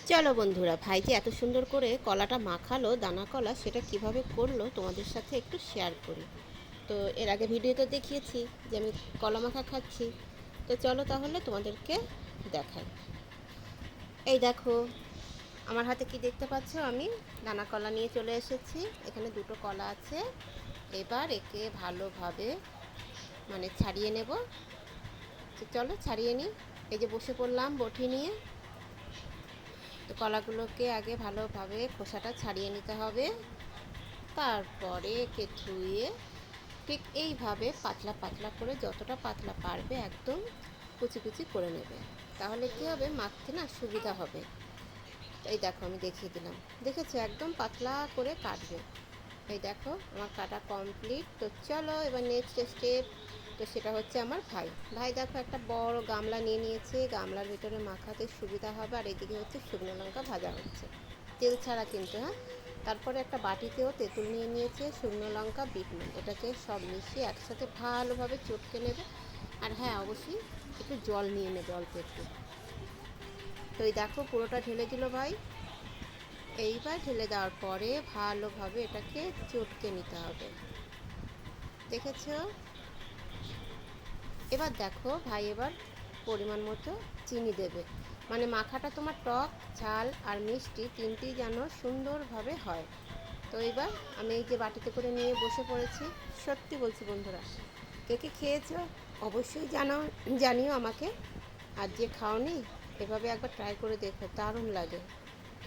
চলো বন্ধুরা, ভাই যে এত সুন্দর করে কলাটা মাখালো, দানা কলা, সেটা কিভাবে করলো তোমাদের সাথে একটু শেয়ার করি। তো এর আগে ভিডিওতে দেখিয়েছি যে আমি কলা মাখা খাচ্ছি। তো চলো তাহলে তোমাদেরকে দেখাই। এই দেখো, আমার হাতে কি দেখতে পাচ্ছ, আমি দানা কলা নিয়ে চলে এসেছি। এখানে দুটো কলা আছে। এবার একে ভালোভাবে ছাড়িয়ে নেব। তো চলো ছাড়িয়ে নিই। এই যে বসে পড়লাম বটি নিয়ে। তো কলাগুলোকে আগে ভালোভাবে খোসাটা ছাড়িয়ে নিতে হবে। তারপরে একে ধুয়ে ঠিক এইভাবে পাতলা পাতলা করে, যতটা পাতলা পারবে একদম কুচি কুচি করে নেবে। তাহলে কী হবে, মাখতে না সুবিধা হবে। এই দেখো, আমি দেখিয়ে দিলাম, দেখেছো একদম পাতলা করে কাটবে। এই দেখো আমার কাটা কমপ্লিট। তো চলো এবার নেক্সট স্টেপ। তো সেটা হচ্ছে আমার ভাই। ভাই দেখো একটা বড় গামলা নিয়ে নিয়েছে, গামলার ভিতরে মাখাতে সুবিধা হবে। আর এদিকে হচ্ছে শুকনো লঙ্কা ভাজা হচ্ছে, তেল ছাড়া কিন্তু, হ্যাঁ। তারপরে একটা বাটিতেও তেঁতুল নিয়ে নিয়েছে, শুকনো লঙ্কা, বিট নুন, এটাকে সব মিশিয়ে একসাথে ভালোভাবে চটকে নেবে। আর হ্যাঁ, অবশ্যই একটু জল নিয়ে নেবে, অল্প একটু। তো এই দেখো পুরোটা ঢেলে দিল ভাই। এইবার ঢেলে দেওয়ার পরে ভালোভাবে এটাকে চটকে নিতে হবে, দেখেছো। এবার দেখো ভাই, এবার পরিমাণ মতো চিনি দেবে। মাখাটা তোমার টক, ঝাল আর মিষ্টি তিনটেই যেন সুন্দরভাবে হয়। তো এবার আমি এই যে বাটিতে করে নিয়ে বসে পড়েছি। সত্যি বলছি বন্ধুরা, কে কে খেয়েছো অবশ্যই জানিও আমাকে। আর যে খাওনি, এভাবে একবার ট্রাই করে দেখো, দারুণ লাগে।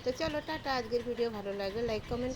তো চলো টাটা। আজকের ভিডিও ভালো লাগলে লাইক কমেন্ট